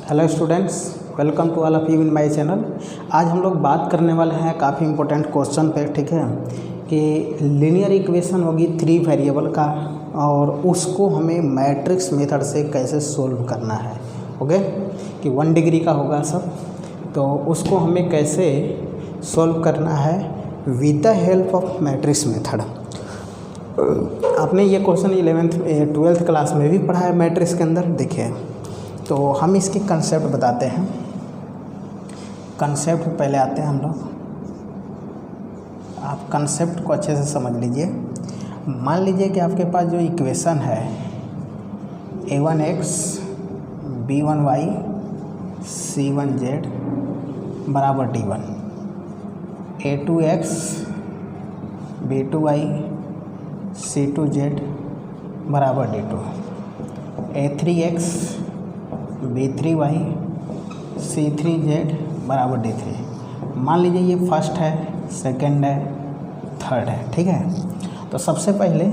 Hello students, welcome to all of you in my channel. आज हम लोग बात करने वाले हैं काफ़ी इंपॉर्टेंट क्वेश्चन पे, ठीक है, कि लीनियर इक्वेशन होगी 3 वेरिएबल का और उसको हमें मैट्रिक्स मेथड से कैसे सोल्व करना है। ओके, कि 1 डिग्री का होगा सब, तो उसको हमें कैसे सोल्व करना है with the help of matrix method. आपने ये क्वेश्चन 12th क्लास में भी पढ़ा है मैट्रिक्स के अंदर, देखिए। तो हम इसकी कंसेप्ट बताते हैं। कंसेप्ट पहले आते हैं हम लोग। आप कंसेप्ट को अच्छे से समझ लीजिए। मान लीजिए कि आपके पास जो इक्वेशन है a1x b1y c1z बराबर d1, a2x b2y c2z बराबर d2, a3x b3y c3z बराबर d3। मान लीजिए ये फर्स्ट है, सेकंड है, थर्ड है, ठीक है। तो सबसे पहले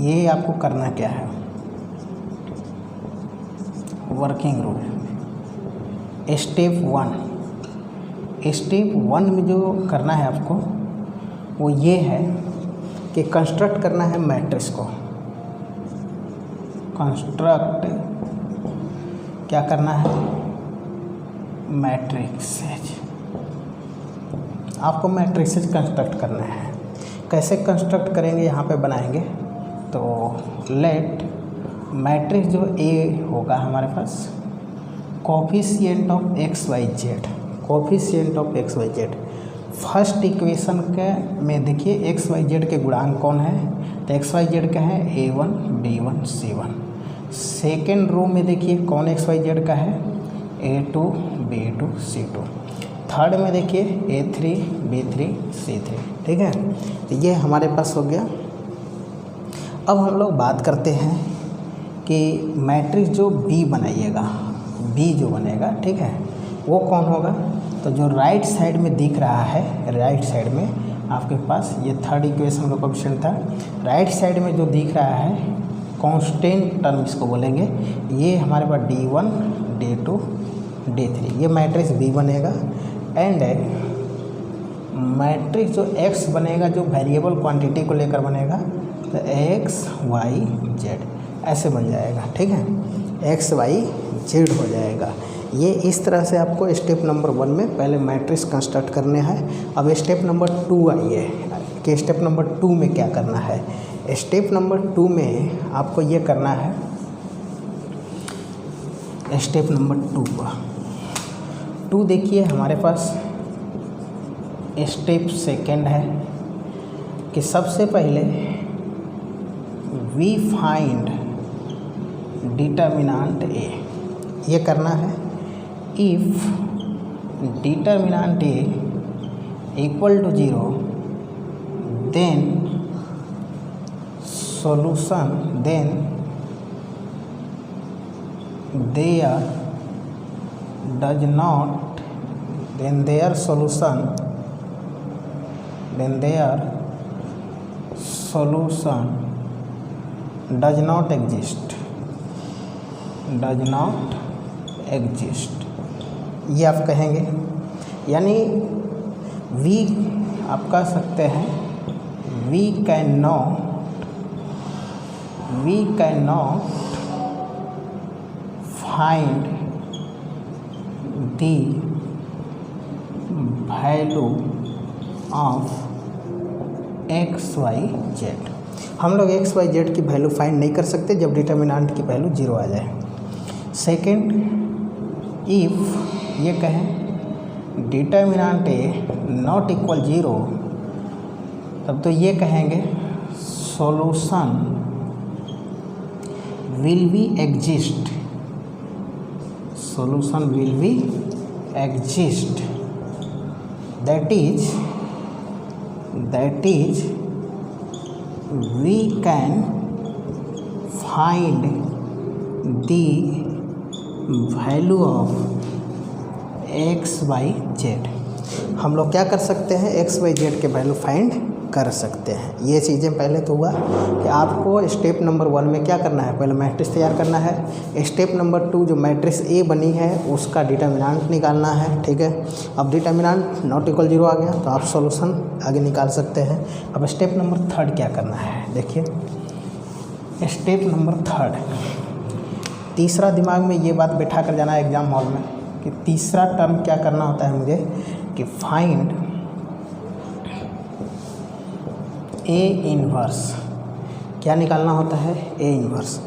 ये आपको करना क्या है, वर्किंग रूल। स्टेप 1 में जो करना है आपको वो ये है कि कंस्ट्रक्ट करना है मैट्रिक्स को। कंस्ट्रक्ट क्या करना है, मैट्रिक्सेज। आपको मैट्रिक्सेज कंस्ट्रक्ट करना है। कैसे कंस्ट्रक्ट करेंगे, यहाँ पे बनाएंगे। तो लेट मैट्रिक्स जो ए होगा हमारे पास, coefficient of x y z, coefficient of x y z. First equation के में देखिए एक्स वाई जेड के गुणांक कौन है, तो एक्स वाई जेड का है a1 b1 c1। Second row में देखिए कौन एक्स वाई जेड का है, a2 b2 c2। थर्ड में देखिए a3 b3 c3, ठीक है। तो ये हमारे पास हो गया। अब हम लोग बात करते हैं कि मैट्रिक्स जो B बनाइएगा, B जो बनेगा, ठीक है, वो कौन होगा। तो जो राइट साइड में दिख रहा है, राइट साइड में आपके पास ये थर्ड इक्वेशन का कोएफिशिएंट था। राइट साइड में जो दिख रहा है कांस्टेंट टर्म इसको बोलेंगे, ये हमारे पास d1 d2 d3, ये मैट्रिक्स B बनेगा। एंड मैट्रिक्स जो x बनेगा, जो वेरिएबल क्वांटिटी को लेकर बनेगा, तो x y z ऐसे बन जाएगा, ठीक है, x y z हो जाएगा। ये इस तरह से आपको स्टेप नंबर 1 में पहले मैट्रिक्स कंस्ट्रक्ट करने हैं। अब स्टेप नंबर 2 आइए कि स्टेप नंबर 2 में क्या करना है। स्टेप नंबर 2 में आपको ये करना है, स्टेप नंबर 2 देखिए हमारे पास स्टेप सेकेंड है कि सबसे पहले वी फाइंड डिटर्मिनेंट ए। ये करना है if determinant A equal to 0 then solution, then their solution does not exist, ये आप कहेंगे। यानी वी आप कह सकते हैं we cannot find the value of x y z। हम लोग x y z की वैल्यू फाइंड नहीं कर सकते जब डिटर्मिनेंट की वैल्यू 0 आ जाए। सेकेंड, इफ़ ये कहें डिटर्मिनेंट ए नॉट इक्वल 0, तब तो ये कहेंगे solution will be exist, that is we can find the value of x y z। हम लोग क्या कर सकते हैं, x y z के वैल्यू फाइंड कर सकते हैं। ये चीज़ें पहले तो हुआ कि आपको स्टेप नंबर 1 में क्या करना है, पहले मैट्रिक्स तैयार करना है। स्टेप नंबर 2 जो मैट्रिक्स ए बनी है उसका डिटर्मिनेंट निकालना है, ठीक है। अब डिटर्मिनेंट नॉट इक्वल 0 आ गया तो आप सॉल्यूशन आगे निकाल सकते हैं। अब स्टेप नंबर 3 क्या करना है, देखिए स्टेप नंबर 3 तीसरा दिमाग में ये बात बैठा कर जाना है एग्जाम हॉल में कि तीसरा टर्म क्या करना होता है मुझे कि फाइंड ए इन्वर्स। क्या निकालना होता है, ए इन्वर्स।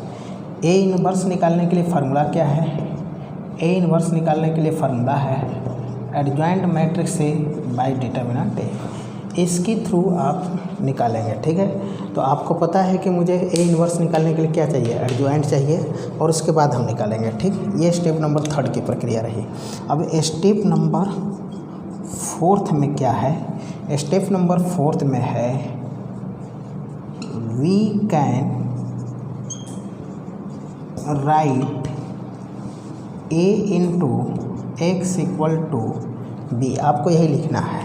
ए इन्वर्स निकालने के लिए फार्मूला क्या है, ए इन्वर्स निकालने के लिए फार्मूला है adjoint matrix A by determinant A. इसके थ्रू आप निकालेंगे, ठीक है। तो आपको पता है कि मुझे ए इन्वर्स निकालने के लिए क्या चाहिए, एडजॉइंट चाहिए, और उसके बाद हम निकालेंगे, ठीक। ये स्टेप नंबर 3 की प्रक्रिया रही। अब स्टेप नंबर 4 में क्या है, स्टेप नंबर 4 में है we can write A into x equal to B. आपको यही लिखना है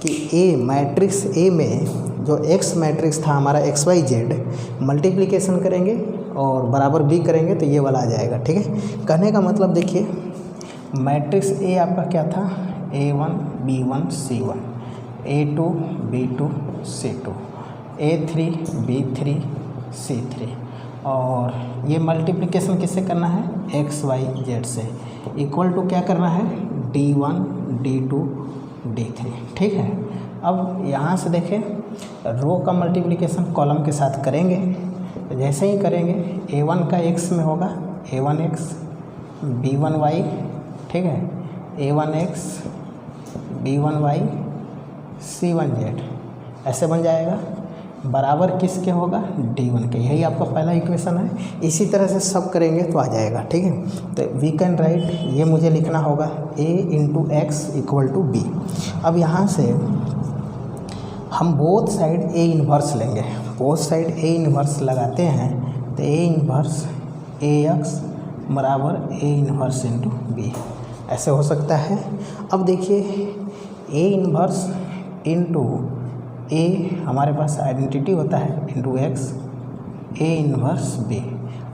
कि ए मैट्रिक्स ए में जो एक्स मैट्रिक्स था हमारा एक्स वाई जेड, मल्टीप्लिकेशन करेंगे और बराबर बी करेंगे तो ये वाला आ जाएगा, ठीक है। कहने का मतलब देखिए मैट्रिक्स ए आपका क्या था, A1 B1 C1, A2 B2 C2, A3 B3 C3, और ये मल्टीप्लिकेशन किससे करना है, एक्स वाई जेड से, इक्वल टू क्या करना है D1 D2 D3, ठीक है। अब यहाँ से देखें रो का मल्टीप्लिकेशन कॉलम के साथ करेंगे, तो जैसे ही करेंगे A1 का x में होगा A1x B1y, ठीक है, A1x B1y C1z, ऐसे बन जाएगा। बराबर किसके होगा, D1 के। यही आपका पहला इक्वेशन है। इसी तरह से सब करेंगे तो आ जाएगा, ठीक है। तो वी कैन राइट, ये मुझे लिखना होगा A into x equal to B. अब यहाँ से हम बोथ साइड ए इन्वर्स लेंगे, बोथ साइड ए इन्वर्स लगाते हैं तो ए इन्वर्स ए एक्स बराबर ए इन्वर्स इंटू बी, ऐसे हो सकता है। अब देखिए ए इन्वर्स इंटू ए हमारे पास आइडेंटिटी होता है into x A inverse B.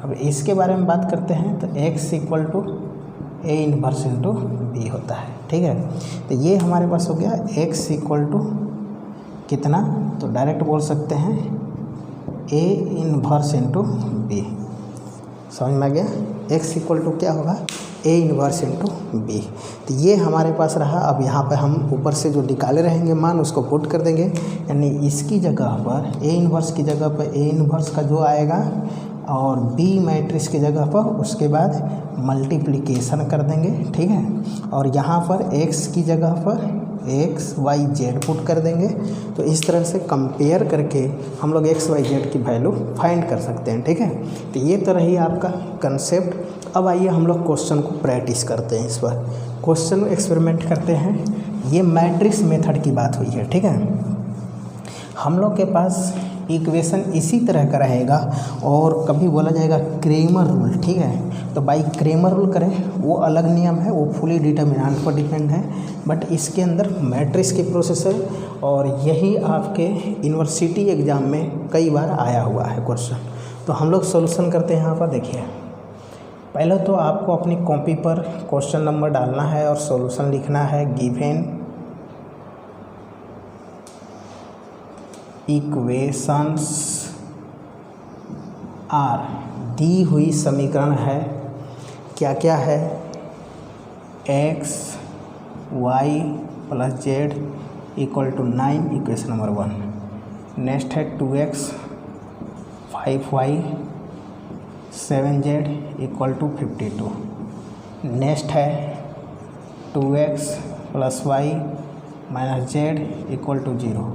अब इसके बारे में बात करते हैं तो x equal to A inverse into B होता है, ठीक है। तो ये हमारे पास हो गया एक्स इक्वल टू कितना, तो डायरेक्ट बोल सकते हैं ए इन्वर्स इंटू बी। समझ में आ गया, एक्स इक्वल टू क्या होगा, ए इन्वर्स इंटू बी। तो ये हमारे पास रहा। अब यहाँ पे हम ऊपर से जो निकाले रहेंगे मान उसको पुट कर देंगे, यानी इसकी जगह पर ए इन्वर्स की जगह पर ए इन्वर्स का जो आएगा और बी मैट्रिक्स की जगह पर उसके बाद मल्टीप्लिकेशन कर देंगे, ठीक है। और यहाँ पर एक्स की जगह पर एक्स वाई जेड पुट कर देंगे। तो इस तरह से कंपेयर करके हम लोग एक्स वाई जेड की वैल्यू फाइंड कर सकते हैं, ठीक है। तो ये तो रही आपका कंसेप्ट। अब आइए हम लोग क्वेश्चन को प्रैक्टिस करते हैं। इस पर क्वेश्चन एक्सपेरिमेंट करते हैं। ये मैट्रिक्स मेथड की बात हुई है, ठीक है। हम लोग के पास इक्वेशन इसी तरह का रहेगा और कभी बोला जाएगा क्रेमर रूल, ठीक है। तो बाई क्रेमर रूल करें वो अलग नियम है, वो फुली डिटर्मिनेंट पर डिपेंड है, बट इसके अंदर मैट्रिक्स की प्रोसेस है और यही आपके यूनिवर्सिटी एग्ज़ाम में कई बार आया हुआ है क्वेश्चन। तो हम लोग सॉल्यूशन करते हैं। यहाँ पर देखिए पहले तो आपको अपनी कॉपी पर क्वेश्चन नंबर डालना है और सॉल्यूशन लिखना है। गिवन इक्वेशंस आर, दी हुई समीकरण है, क्या क्या है, x y plus z equal to 9, equation number 1। Next है 2x 5y 7z equal to 52। Next है 2x plus y minus z equal to 0।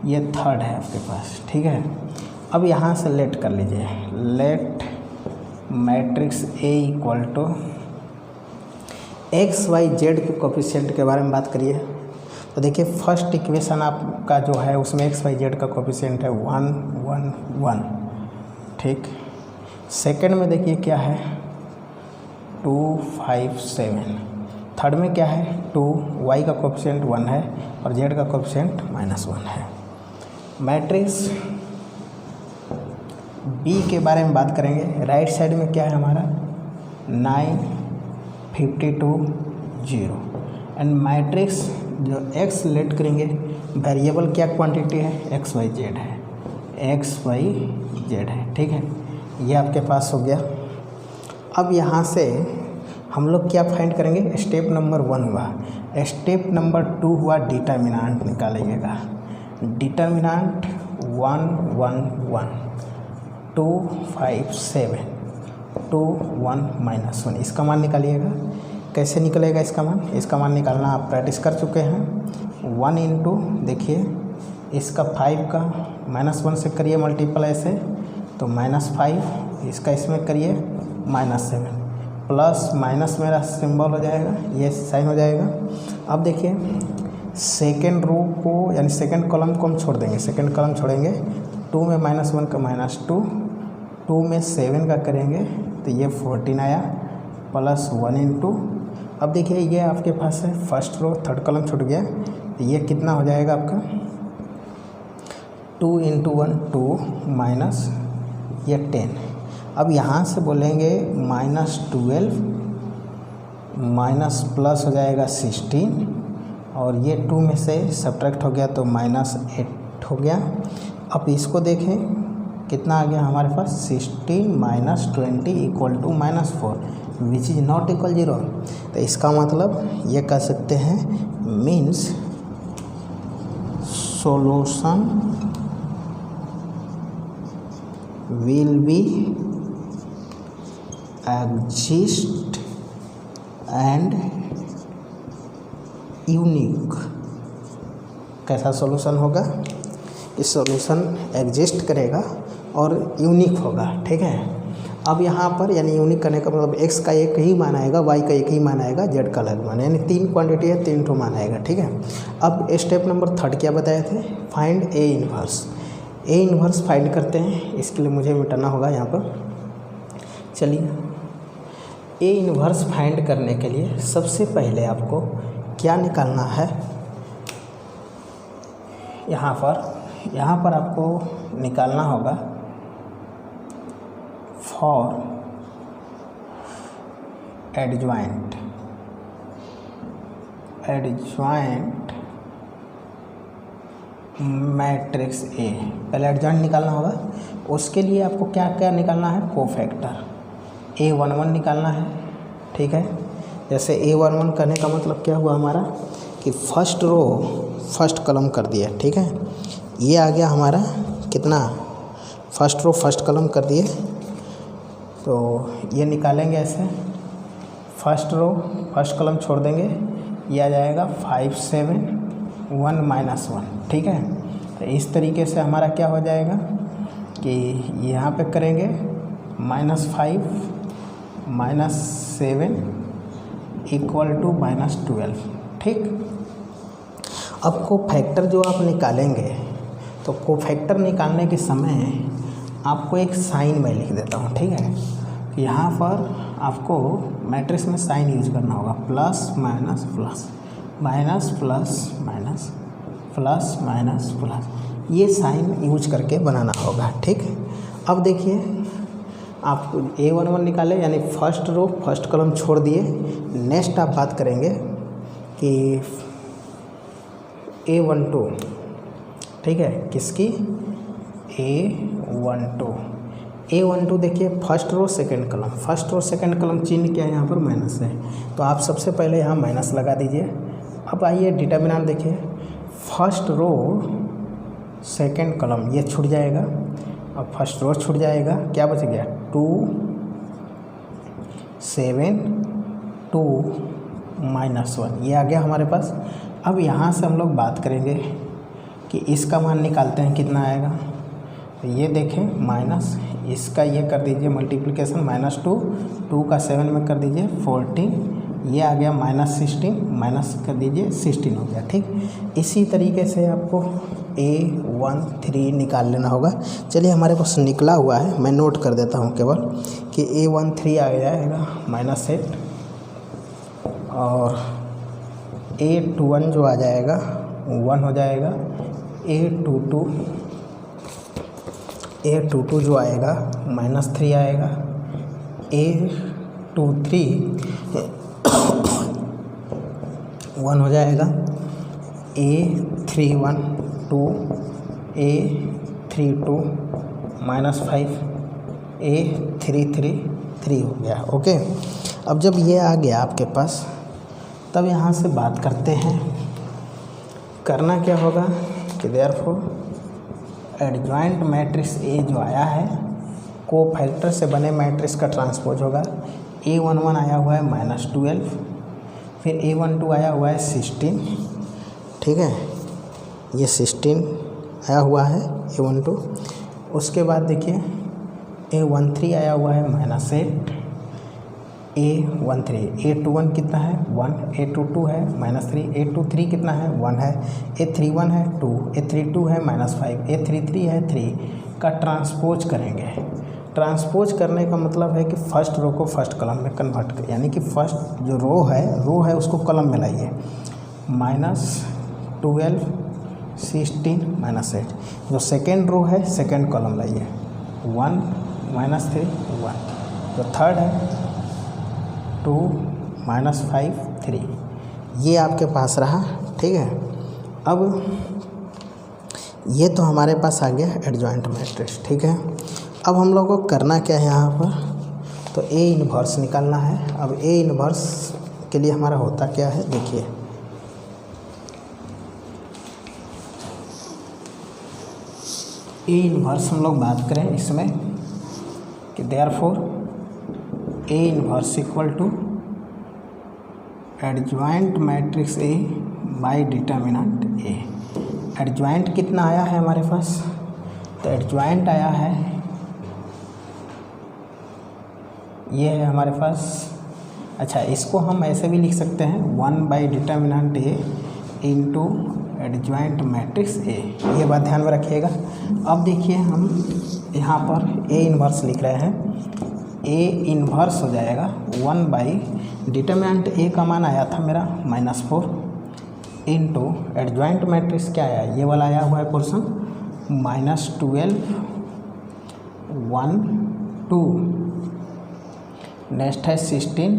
ये थर्ड है आपके पास, ठीक है। अब यहाँ से लेट कर लीजिए, let matrix A equal to x y z के कोफिशिएंट के बारे में बात करिए। तो देखिए फर्स्ट इक्वेशन आपका जो है उसमें एक्स वाई जेड का कोफिशिएंट है 1 1 1, ठीक। सेकंड में देखिए क्या है 2 5 7। थर्ड में क्या है 2, वाई का कोफिशिएंट 1 है और जेड का कोफिशिएंट -1 है। मैट्रिक्स बी के बारे में बात करेंगे। राइट साइड में क्या है हमारा 9 52 0 एंड मैट्रिक्स जो एक्स लेट करेंगे, वेरिएबल क्या क्वांटिटी है एक्स वाई जेड है, एक्स वाई जेड है, ठीक है। ये आपके पास हो गया। अब यहाँ से हम लोग क्या फाइंड करेंगे, स्टेप नंबर 1 हुआ, स्टेप नंबर 2 हुआ डिटर्मिनेंट निकालिएगा। डिटर्मिनेंट 1 1 1 2 5 7 2 1 -1, इसका मान निकालिएगा। कैसे निकलेगा इसका मान, इसका मान निकालना आप प्रैक्टिस कर चुके हैं। 1 इंटू देखिए इसका 5 का -1 से करिए मल्टीप्लाई ऐसे तो -5, इसका इसमें करिए -7 प्लस माइनस मेरा सिंबल हो जाएगा, ये साइन हो जाएगा। अब देखिए सेकेंड रो को यानी सेकेंड कॉलम को हम छोड़ देंगे, सेकेंड कॉलम छोड़ेंगे। 2 में -1 का -2, 2 में 7 का करेंगे तो ये 14 आया प्लस 1 इंटू। अब देखिए ये आपके पास है फर्स्ट रो, थर्ड कॉलम छूट गया तो ये कितना हो जाएगा आपका 2 इंटू 1 2 माइनस ये 10। अब यहाँ से बोलेंगे -12 माइनस प्लस हो जाएगा 16 और ये 2 में से सब्ट्रैक्ट हो गया तो -8 हो गया। अब इसको देखें कितना आ गया हमारे पास 16 - 20 = -4 विच इज़ नॉट इक्वल 0। तो इसका मतलब ये कह सकते हैं means solution will be exist and unique. कैसा सॉल्यूशन होगा, इस सॉल्यूशन एग्जिस्ट करेगा और यूनिक होगा, ठीक है। अब यहाँ पर यानी यूनिक करने का मतलब x का एक ही मान आएगा, y का एक ही मान आएगा, z का अलग मान, यानी 3 क्वांटिटी है 3 ठो मान आएगा, ठीक है। अब स्टेप नंबर 3 क्या बताए थे, find A inverse. A inverse find करते हैं, इसके लिए मुझे मिटाना होगा यहाँ पर। चलिए ए इन्वर्स फाइंड करने के लिए सबसे पहले आपको क्या निकालना है, यहाँ पर आपको निकालना होगा फॉर एडजॉइंट मैट्रिक्स ए। पहले एडजॉइंट निकालना होगा, उसके लिए आपको क्या क्या निकालना है, कोफैक्टर A11 निकालना है, ठीक है। जैसे A11 करने का मतलब क्या हुआ हमारा कि फर्स्ट रो फर्स्ट कॉलम कर दिया, ठीक है। ये आ गया हमारा कितना, फर्स्ट रो फर्स्ट कॉलम कर दिए तो ये निकालेंगे ऐसे, फर्स्ट रो फर्स्ट कॉलम छोड़ देंगे, ये आ जाएगा 5 7 1 -1, ठीक है। तो इस तरीके से हमारा क्या हो जाएगा कि यहाँ पे करेंगे -5 -7 = -12, ठीक। अब कोफैक्टर जो आप निकालेंगे तो कोफैक्टर निकालने के समय आपको एक साइन मैं लिख देता हूँ, ठीक है। यहाँ पर आपको मैट्रिक्स में साइन यूज करना होगा, plus minus plus minus plus minus plus minus plus, ये साइन यूज करके बनाना होगा, ठीक। अब देखिए आप A11 निकाले यानी फर्स्ट रो फर्स्ट कॉलम छोड़ दिए। नेक्स्ट आप बात करेंगे कि A12, ठीक है, किसकी A12 देखिए first row second column, first row second column चिन्ह क्या है यहाँ पर माइनस है, तो आप सबसे पहले यहाँ माइनस लगा दीजिए। अब आइए डिटर्मिनेंट देखिए, फर्स्ट रो सेकंड कॉलम ये छूट जाएगा और फर्स्ट रो छूट जाएगा, क्या बच गया 2 7 2 -1, ये आ गया हमारे पास। अब यहाँ से हम लोग बात करेंगे कि इसका मान निकालते हैं कितना आएगा, तो ये देखें माइनस इसका ये कर दीजिए मल्टीप्लिकेशन -2 का 7 में कर दीजिए 14, ये आ गया -16 माइनस कर दीजिए 16 हो गया, ठीक। इसी तरीके से आपको A13 निकाल लेना होगा। चलिए हमारे पास निकला हुआ है, मैं नोट कर देता हूँ केवल कि A13 आ जाएगा -8 और A21 जो आ जाएगा 1 हो जाएगा, A22 A22 जो आएगा -3 आएगा, A23 1 हो जाएगा, A31 2, A32 -5, A33 3 हो गया। ओके, अब जब ये आ गया आपके पास, तब यहाँ से बात करते हैं। करना क्या होगा कि देयरफॉर एडजॉइंट मैट्रिक्स ए जो आया है कोफैक्टर से बने मैट्रिक्स का ट्रांसपोज होगा। A11 आया हुआ है -12, फिर A12 आया हुआ है 16, ठीक है, ये 16 आया हुआ है A12। उसके बाद देखिए A13 आया हुआ है -8, A13, A21 कितना है 1, A22 है -3, A23 कितना है 1 है, A31 है 2, A32 है -5, A33 है 3 का ट्रांसपोज करेंगे। ट्रांसपोज करने का मतलब है कि फर्स्ट रो को फर्स्ट कॉलम में कन्वर्ट कर, यानी कि फर्स्ट जो रो है उसको कॉलम में लाइए। -12 16 -8, जो सेकेंड रो है सेकेंड कॉलम लाइए, 1 -3 1, जो थर्ड है 2 -5 3, ये आपके पास रहा, ठीक है। अब ये तो हमारे पास आ गया एडजॉइंट मैट्रिक्स, ठीक है। अब हम लोग को करना क्या है यहाँ पर, तो ए इन्वर्स निकालना है। अब ए इन्वर्स के लिए हमारा होता क्या है, देखिए ए इन्वर्स हम लोग बात करें इसमें कि therefore A inverse equal to adjoint matrix A by determinant A. Adjoint कितना आया है हमारे पास, तो एडजॉइंट आया है, ये है हमारे पास। अच्छा, इसको हम ऐसे भी लिख सकते हैं 1 by determinant A into adjoint matrix ए, ये बात ध्यान में रखिएगा। अब देखिए हम यहाँ पर ए इन्वर्स लिख रहे हैं, ए इन्वर्स हो जाएगा 1 बाई डिटर्मिनेंट ए का मान आया था मेरा -4 इंटू एडजॉइंट मैट्रिक्स क्या आया, ये वाला आया हुआ है पोर्सन -12 1 2, नेक्स्ट है 16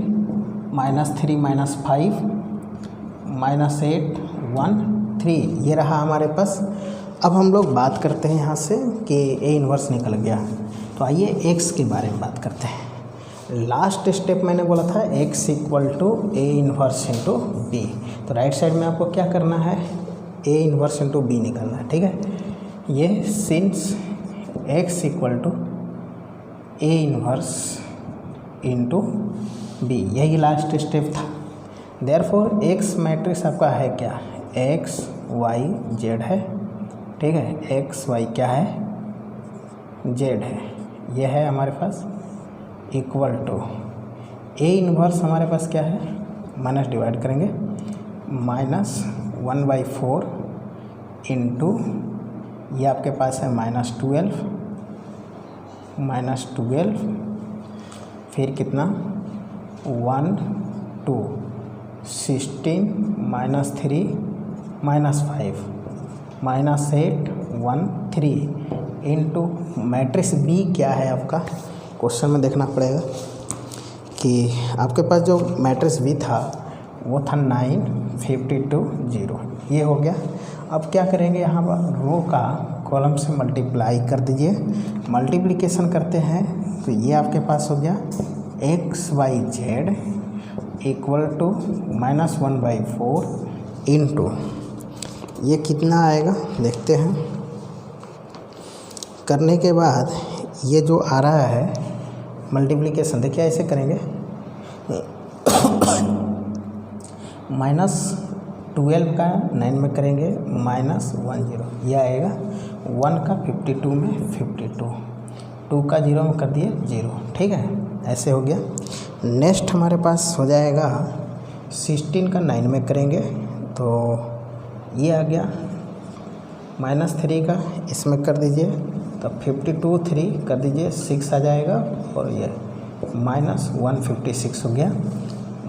-3 -5 -8 1 3, ये रहा हमारे पास। अब हम लोग बात करते हैं यहाँ से कि ए इन्वर्स निकल गया, तो आइए एक्स के बारे में बात करते हैं। लास्ट स्टेप मैंने बोला था x equal to A inverse into B, तो राइट साइड में आपको क्या करना है, ए इन्वर्स इंटू बी निकालना है, ठीक है। ये since x equal to A inverse into B, यही लास्ट स्टेप था। देयरफॉर एक्स मैट्रिक्स आपका है क्या, एक्स वाई जेड है, ठीक है, एक्स वाई क्या है जेड है, ये है हमारे पास इक्वल टू ए इन्वर्स हमारे पास क्या है, माइनस डिवाइड करेंगे -1/4 इंटू ये आपके पास है -12 फिर कितना 1 2 16 -3 -5 -8 1 3 इंटू मैट्रिक्स बी क्या है आपका, क्वेश्चन में देखना पड़ेगा कि आपके पास जो मैट्रिक्स बी था वो था 9 52 0, ये हो गया। अब क्या करेंगे, यहाँ पर रो का कॉलम से मल्टीप्लाई कर दीजिए, मल्टीप्लिकेशन करते हैं तो ये आपके पास हो गया x y z equal to -1/4 into ये कितना आएगा देखते हैं। करने के बाद ये जो आ रहा है मल्टीप्लिकेशन, देखिए ऐसे करेंगे -12 का 9 में करेंगे -10, ये आएगा 1 का 52 में 52, 2 का 0 में कर दिए 0, ठीक है, ऐसे हो गया। नेक्स्ट हमारे पास हो जाएगा 16 का 9 में करेंगे तो ये आ गया -3 का इसमें कर दीजिए तो 52 3 कर दीजिए 6 आ जाएगा और ये -156 हो गया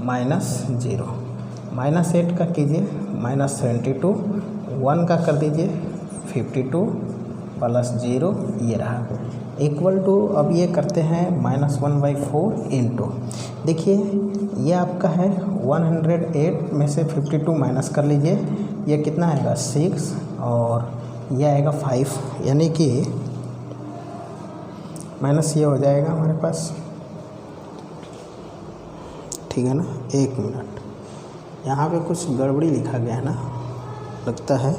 -0, -8 का कीजिए -72, 1 का कर दीजिए 52, प्लस 0 ये रहा इक्वल टू, अब ये करते हैं -1/4 इंटू, देखिए ये आपका है 108 में से 52 माइनस कर लीजिए, ये कितना आएगा 6 और ये आएगा 5, यानी कि माइनस ये हो जाएगा हमारे पास, ठीक है ना। 1 मिनट, यहाँ पे कुछ गड़बड़ी लिखा गया है ना, लगता है,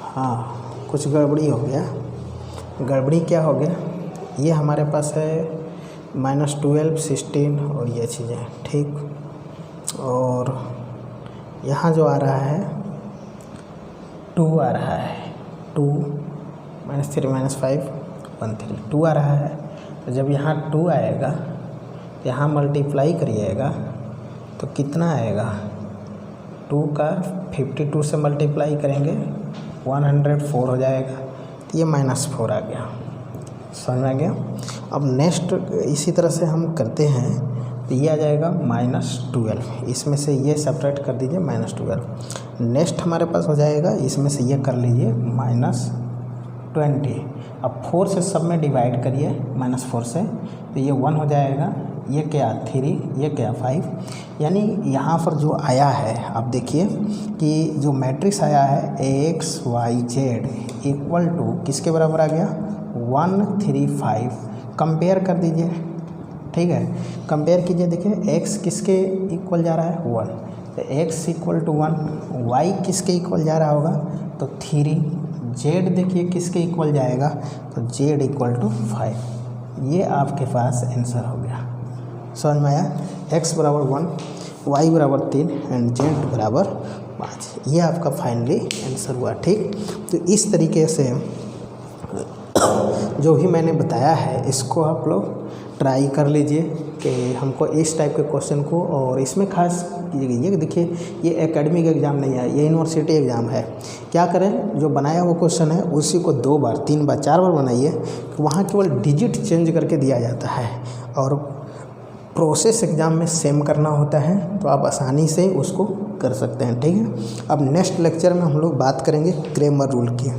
हाँ कुछ गड़बड़ी हो गया। गड़बड़ी क्या हो गया, ये हमारे पास है -12, 16 और ये चीज़ें, ठीक। और यहाँ जो आ रहा है 2 आ रहा है, 2 -3 -5 1 3 2 आ रहा है। तो जब यहाँ 2 आएगा यहाँ मल्टीप्लाई करिएगा तो कितना आएगा, 2 का 52 से मल्टीप्लाई करेंगे 104 हो जाएगा, तो ये -4 आ गया, समझ में आ गया। अब नेक्स्ट इसी तरह से हम करते हैं, तो ये आ जाएगा -12, इसमें से ये सब्ट्रैक्ट कर दीजिए -12। नेक्स्ट हमारे पास हो जाएगा, इसमें से ये कर लीजिए -20। अब 4 से सब में डिवाइड करिए -4 से, तो ये 1 हो जाएगा, ये क्या 3, ये क्या 5, यानी यहाँ पर जो आया है आप देखिए कि जो मैट्रिक्स आया है AX, YZ इक्वल टू किसके बराबर आ गया 135। कंपेयर कर दीजिए, ठीक है, कंपेयर कीजिए, देखिए x किसके इक्वल जा रहा है 1, तो x इक्वल टू 1, y किसके इक्वल जा रहा होगा तो 3, z देखिए किसके इक्वल जाएगा तो z इक्वल टू 5। ये आपके पास आंसर हो गया, समझ में आया। x बराबर 1, y बराबर 3 एंड z बराबर 5, ये आपका फाइनली आंसर हुआ, ठीक। तो इस तरीके से जो भी मैंने बताया है इसको आप लोग ट्राई कर लीजिए कि हमको इस टाइप के क्वेश्चन को, और इसमें खास कीजिए, देखिए ये एकेडमिक एग्ज़ाम नहीं है, ये यूनिवर्सिटी एग्ज़ाम है। क्या करें, जो बनाया हुआ क्वेश्चन है उसी को 2 बार 3 बार 4 बार बनाइए, वहाँ केवल डिजिट चेंज करके दिया जाता है और प्रोसेस एग्ज़ाम में सेम करना होता है, तो आप आसानी से उसको कर सकते हैं, ठीक है। अब नेक्स्ट लेक्चर में हम लोग बात करेंगे ग्रामर रूल की।